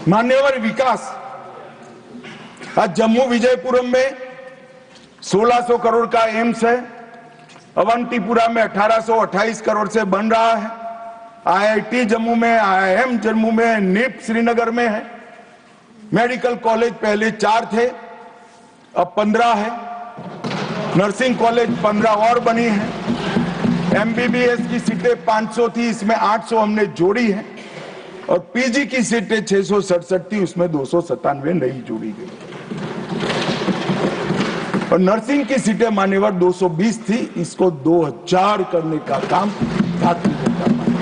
मान्यवर विकास, आज जम्मू विजयपुरम में 1600 करोड़ का एम्स है, अवंतीपुरा में 1828 करोड़ से बन रहा है, आईआईटी जम्मू में, आईआईएम जम्मू में, निप श्रीनगर में है। मेडिकल कॉलेज पहले 4 थे, अब 15 है। नर्सिंग कॉलेज 15 और बनी है। एमबीबीएस की सीटें 500 थी, इसमें 800 हमने जोड़ी है। और पीजी की सीटें 667 थी, उसमें 297 नई जोड़ी गई। और नर्सिंग की सीटें मान्यवर 220 थी, इसको 2000 करने का काम भारतीय जनता पार्टी।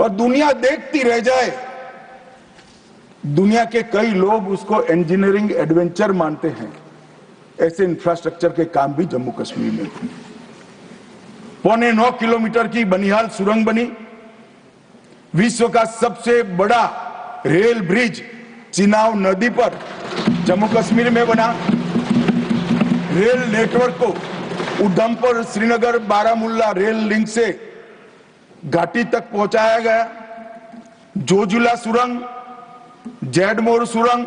और दुनिया देखती रह जाए, दुनिया के कई लोग उसको इंजीनियरिंग एडवेंचर मानते हैं। ऐसे इंफ्रास्ट्रक्चर के काम भी जम्मू कश्मीर में हुए। 9.25 किलोमीटर की बनिहाल सुरंग बनी। विश्व का सबसे बड़ा रेल ब्रिज चिनाब नदी पर जम्मू कश्मीर में बना। रेल नेटवर्क को उधमपुर, श्रीनगर, बारामुल्ला रेल लिंक से घाटी तक पहुंचाया गया। जोजिला सुरंग, जैडमोर सुरंग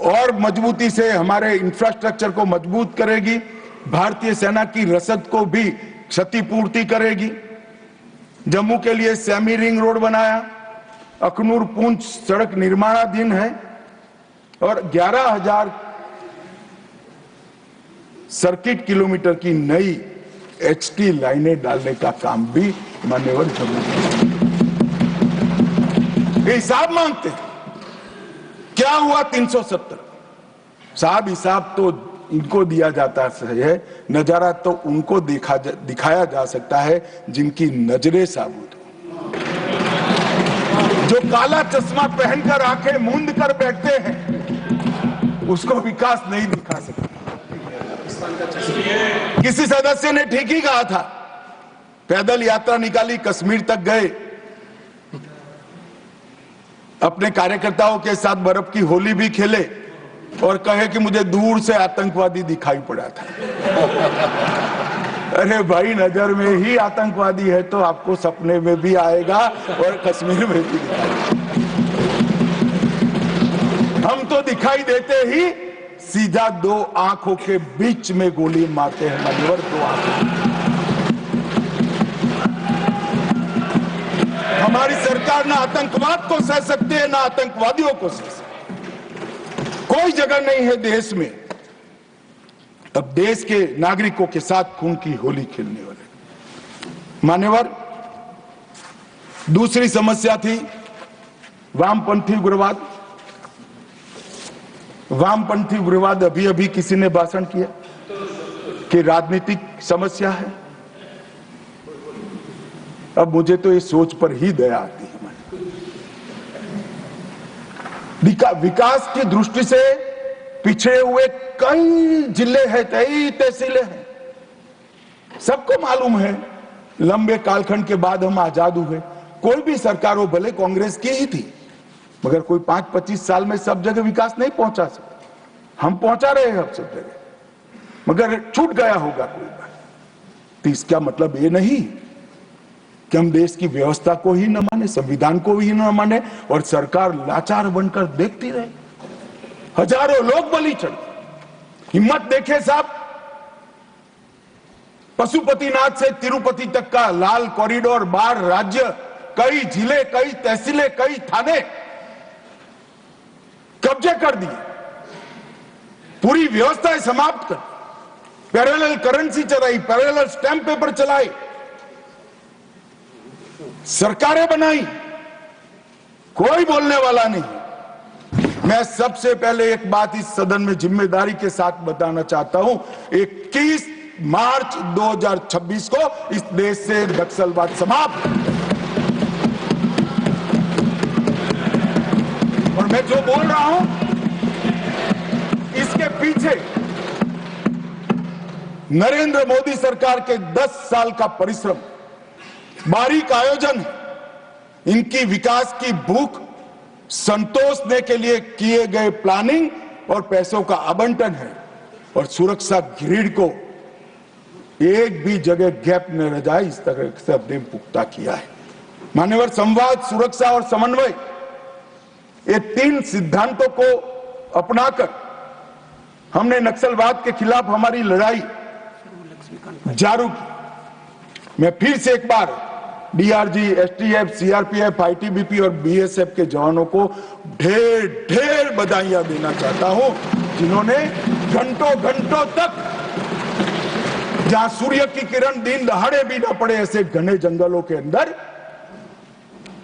और मजबूती से हमारे इंफ्रास्ट्रक्चर को मजबूत करेगी। भारतीय सेना की रसद को भी क्षतिपूर्ति करेगी। जम्मू के लिए सेमी रिंग रोड बनाया। अखनूर पुंछ सड़क निर्माणाधीन है और 11,000 सर्किट किलोमीटर की नई एचटी लाइनें डालने का काम भी मान्यवर जम्मू ये हिसाब मांगते हैं। क्या हुआ 370? साहब हिसाब तो इनको दिया जाता है, नजारा तो उनको दिखाया जा सकता है जिनकी नजरें साबुत हो। जो काला चश्मा पहनकर आंखें मूंद कर बैठते हैं, उसको विकास नहीं दिखा सकते। किसी सदस्य ने ठीक ही कहा था, पैदल यात्रा निकाली, कश्मीर तक गए, अपने कार्यकर्ताओं के साथ बर्फ की होली भी खेले और कहे कि मुझे दूर से आतंकवादी दिखाई पड़ा था। अरे भाई, नजर में ही आतंकवादी है तो आपको सपने में भी आएगा और कश्मीर में भी दिखाएगा। हम तो दिखाई देते ही सीधा 2 आंखों के बीच में गोली मारते हैं मान्यवर, 2 आंखों। हमारी सरकार ना आतंकवाद को सह सकती है, ना आतंकवादियों को सह सकती। कोई जगह नहीं है देश में अब देश के नागरिकों के साथ खून की होली खेलने वाले। मान्यवर, दूसरी समस्या थी वामपंथी उग्रवाद। वामपंथी उग्रवाद अभी अभी किसी ने भाषण किया कि राजनीतिक समस्या है। अब मुझे तो इस सोच पर ही दया आती है। विकास की दृष्टि से पिछड़े हुए कई जिले हैं, कई तहसीलें हैं। सबको मालूम है, लंबे कालखंड के बाद हम आजाद हुए। कोई भी सरकार हो, भले कांग्रेस की ही थी, मगर कोई 5-25 साल में सब जगह विकास नहीं पहुंचा सकता। हम पहुंचा रहे हैं अब सब जगह, मगर छूट गया होगा कोई बात। तो इसका मतलब ये नहीं कि हम देश की व्यवस्था को ही न माने, संविधान को ही न माने और सरकार लाचार बनकर देखती रहे। हजारों लोग बलि चढ़े। हिम्मत देखे साहब, पशुपतिनाथ से तिरुपति तक का लाल कॉरिडोर, 12 राज्य, कई जिले, कई तहसीलें, कई थाने कब्जे कर दिए। पूरी व्यवस्था समाप्त कर, पैरेलल करेंसी चलाई, पैरेलल स्टैंप पेपर चलाए, सरकारें बनाई, कोई बोलने वाला नहीं। मैं सबसे पहले एक बात इस सदन में जिम्मेदारी के साथ बताना चाहता हूं, 21 मार्च 2026 को इस देश से नक्सलवाद समाप्त। और मैं जो बोल रहा हूं, इसके पीछे नरेंद्र मोदी सरकार के 10 साल का परिश्रम, बारीक आयोजन, इनकी विकास की भूख संतोषने के लिए किए गए प्लानिंग और पैसों का आवंटन है। और सुरक्षा ग्रिड को एक भी जगह गैप न रह जाए, इस तरह से हमने पुख्ता किया है। मान्यवर, संवाद, सुरक्षा और समन्वय, ये तीन सिद्धांतों को अपनाकर हमने नक्सलवाद के खिलाफ हमारी लड़ाई जारी की। मैं फिर से एक बार डीआरजी, एसटीएफ, सीआरपीएफ, आईटीबीपी और बीएसएफ के जवानों को ढेर ढेर बधाइयां देना चाहता हूं, जिन्होंने घंटों घंटों तक, जहां सूर्य की किरण दिन दहाड़े भी न पड़े, ऐसे घने जंगलों के अंदर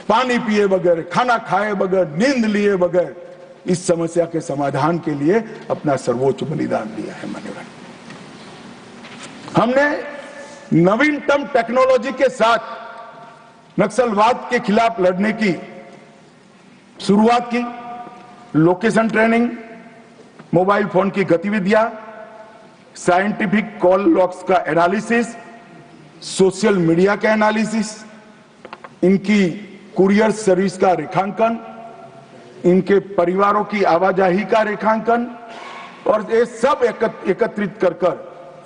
पानी पिए बगैर, खाना खाए बगैर, नींद लिए बगैर इस समस्या के समाधान के लिए अपना सर्वोच्च बलिदान दिया है। मान्यवर, हमने नवीनतम टेक्नोलॉजी के साथ नक्सलवाद के खिलाफ लड़ने की शुरुआत की। लोकेशन ट्रेनिंग, मोबाइल फोन की गतिविधियां, साइंटिफिक कॉल लॉग्स का एनालिसिस, सोशल मीडिया का एनालिसिस, इनकी कुरियर सर्विस का रेखांकन, इनके परिवारों की आवाजाही का रेखांकन, और ये सब एकत्रित कर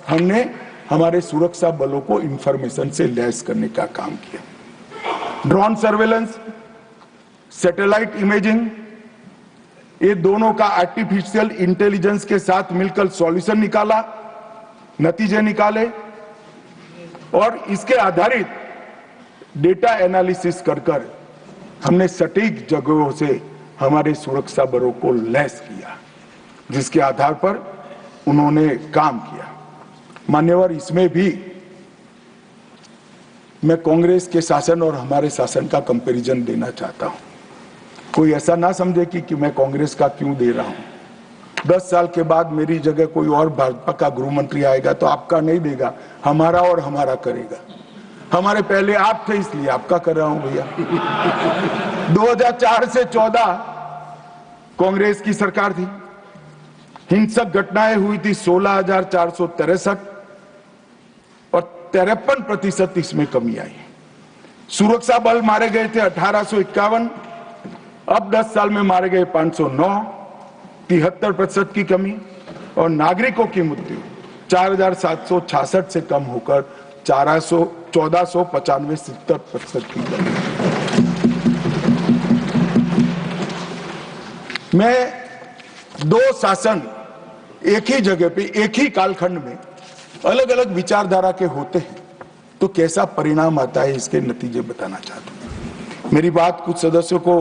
हमने हमारे सुरक्षा बलों को इंफॉर्मेशन से लैस करने का काम किया। ड्रोन सर्वेलेंस, सैटेलाइट इमेजिंग, ये दोनों का आर्टिफिशियल इंटेलिजेंस के साथ मिलकर सॉल्यूशन निकाला, नतीजे निकाले, और इसके आधारित डेटा एनालिसिस कर हमने सटीक जगहों से हमारे सुरक्षा बलों को लैस किया, जिसके आधार पर उन्होंने काम किया। मान्यवर, इसमें भी मैं कांग्रेस के शासन और हमारे शासन का कंपैरिजन देना चाहता हूं। कोई ऐसा ना समझे कि मैं कांग्रेस का क्यों दे रहा हूं। 10 साल के बाद मेरी जगह कोई और भाजपा का गृह मंत्री आएगा तो आपका नहीं देगा, हमारा और हमारा करेगा। हमारे पहले आप थे, इसलिए आपका कर रहा हूं भैया। 2004 से 14 कांग्रेस की सरकार थी, हिंसक घटनाएं हुई थी 16,463 और 53% इसमें कमी आई। सुरक्षा बल मारे गए थे 1851, अब 10 साल में मारे गए 509, 73% की कमी, और नागरिकों की मृत्यु 4,766 से कम होकर 1495, 70% की कमी। मैं दो शासन एक ही जगह पे, एक ही कालखंड में अलग अलग विचारधारा के होते हैं तो कैसा परिणाम आता है, इसके नतीजे बताना चाहता हूं। मेरी बात कुछ सदस्यों को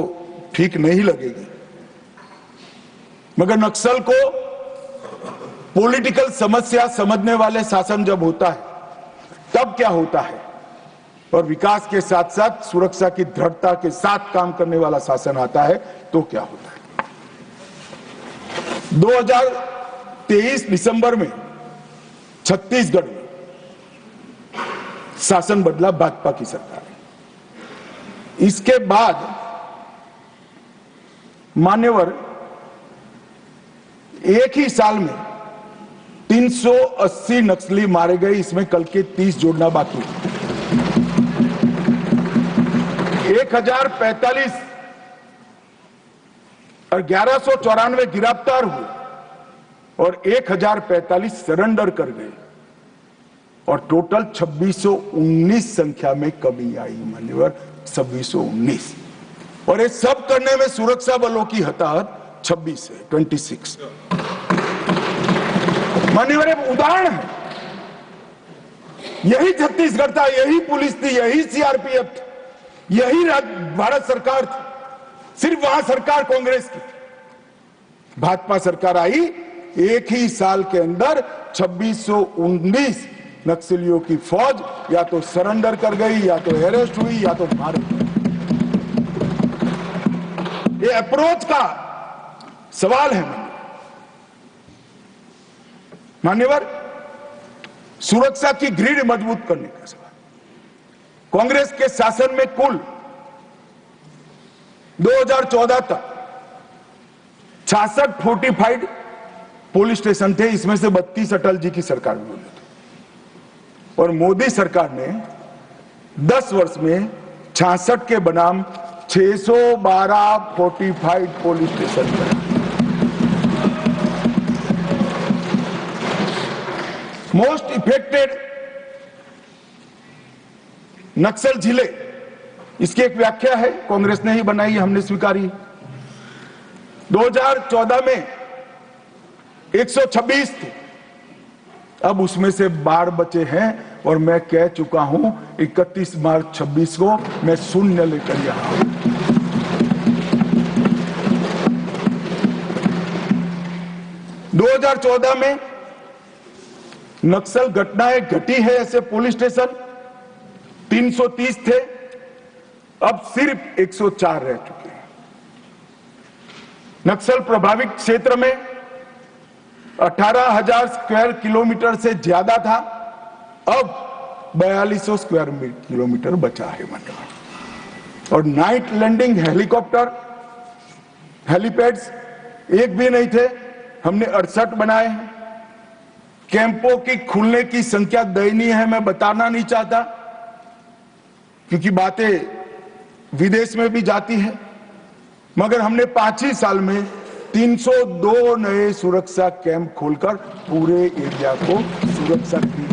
ठीक नहीं लगेगी, मगर नक्सल को पॉलिटिकल समस्या समझने वाले शासन जब होता है तब क्या होता है, और विकास के साथ साथ सुरक्षा की दृढ़ता के साथ काम करने वाला शासन आता है तो क्या होता है। 2023 दिसंबर में छत्तीसगढ़ में शासन बदला, भाजपा की सरकार है। इसके बाद मान्यवर, एक ही साल में 380 नक्सली मारे गए, इसमें कल के 30 जोड़ना बाकी है। 1045 और 1194 गिरफ्तार हुए और 1045 सरेंडर कर गए, और टोटल 2619 संख्या में कमी आई। मान्यवर, 2619, और ये सब करने में सुरक्षा बलों की हताहत 26 है, 26। मान्यवर, एक उदाहरण है, यही छत्तीसगढ़ था, यही पुलिस थी, यही सीआरपीएफ थी, यही भारत सरकार थी, सिर्फ वहां सरकार कांग्रेस की। भाजपा सरकार आई, एक ही साल के अंदर 2619 नक्सलियों की फौज या तो सरेंडर कर गई, या तो अरेस्ट हुई, या तो मार गई। ये अप्रोच का सवाल है मान्यवर, सुरक्षा की ग्रिड मजबूत करने का सवाल। कांग्रेस के शासन में कुल 2014 तक 66 फोर्टिफाइड पुलिस स्टेशन थे, इसमें से 32 अटल जी की सरकार में बने थे, और मोदी सरकार ने 10 वर्ष में 66 के बनाम 612 फोर्टिफाइड पुलिस स्टेशन बनाए। मोस्ट इफेक्टेड नक्सल जिले इसकी एक व्याख्या है, कांग्रेस ने ही बनाई, हमने स्वीकारी। 2014 में 126 थे, अब उसमें से 12 बचे हैं और मैं कह चुका हूं 31 मार्च 26 को मैं शून्य लेकर यहां हूं। दो 2014 में नक्सल घटनाएं घटी है ऐसे पुलिस स्टेशन 330 थे, अब सिर्फ 104 रह चुके हैं। नक्सल प्रभावित क्षेत्र में 18,000 स्क्वायर किलोमीटर से ज्यादा था, अब 4200 स्क्वायर किलोमीटर बचा है मान्यवर। और नाइट लैंडिंग हेलीकॉप्टर हेलीपैड्स एक भी नहीं थे, हमने 68 बनाए हैं। कैंपों की खुलने की संख्या दयनीय है, मैं बताना नहीं चाहता क्योंकि बातें विदेश में भी जाती है, मगर हमने 5 ही साल में 302 नए सुरक्षा कैंप खोलकर पूरे एरिया को सुरक्षा की।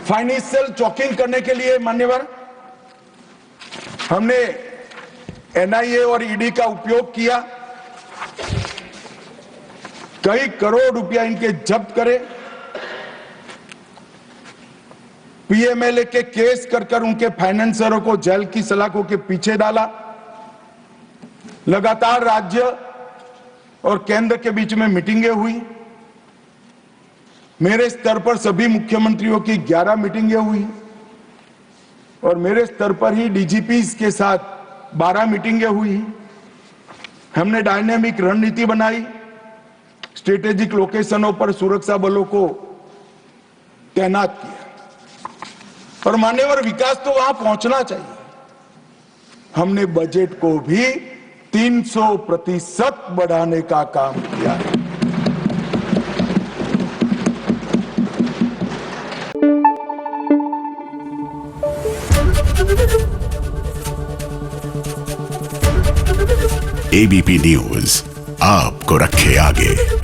फाइनेंशियल चॉकिंग करने के लिए मान्यवर हमने एनआईए और ईडी का उपयोग किया, कई करोड़ रुपया इनके जब्त करे, पीएमएलए के केस कर उनके फाइनेंसरों को जेल की सलाखों के पीछे डाला। लगातार राज्य और केंद्र के बीच में मीटिंगें हुई, मेरे स्तर पर सभी मुख्यमंत्रियों की 11 मीटिंगें हुई और मेरे स्तर पर ही डीजीपीज के साथ 12 मीटिंगें हुई। हमने डायनेमिक रणनीति बनाई, स्ट्रेटेजिक लोकेशनों पर सुरक्षा बलों को तैनात किया और मान्यवर विकास तो वहां पहुंचना चाहिए। हमने बजट को भी 300% बढ़ाने का काम किया है। एबीपी न्यूज आपको रखे आगे।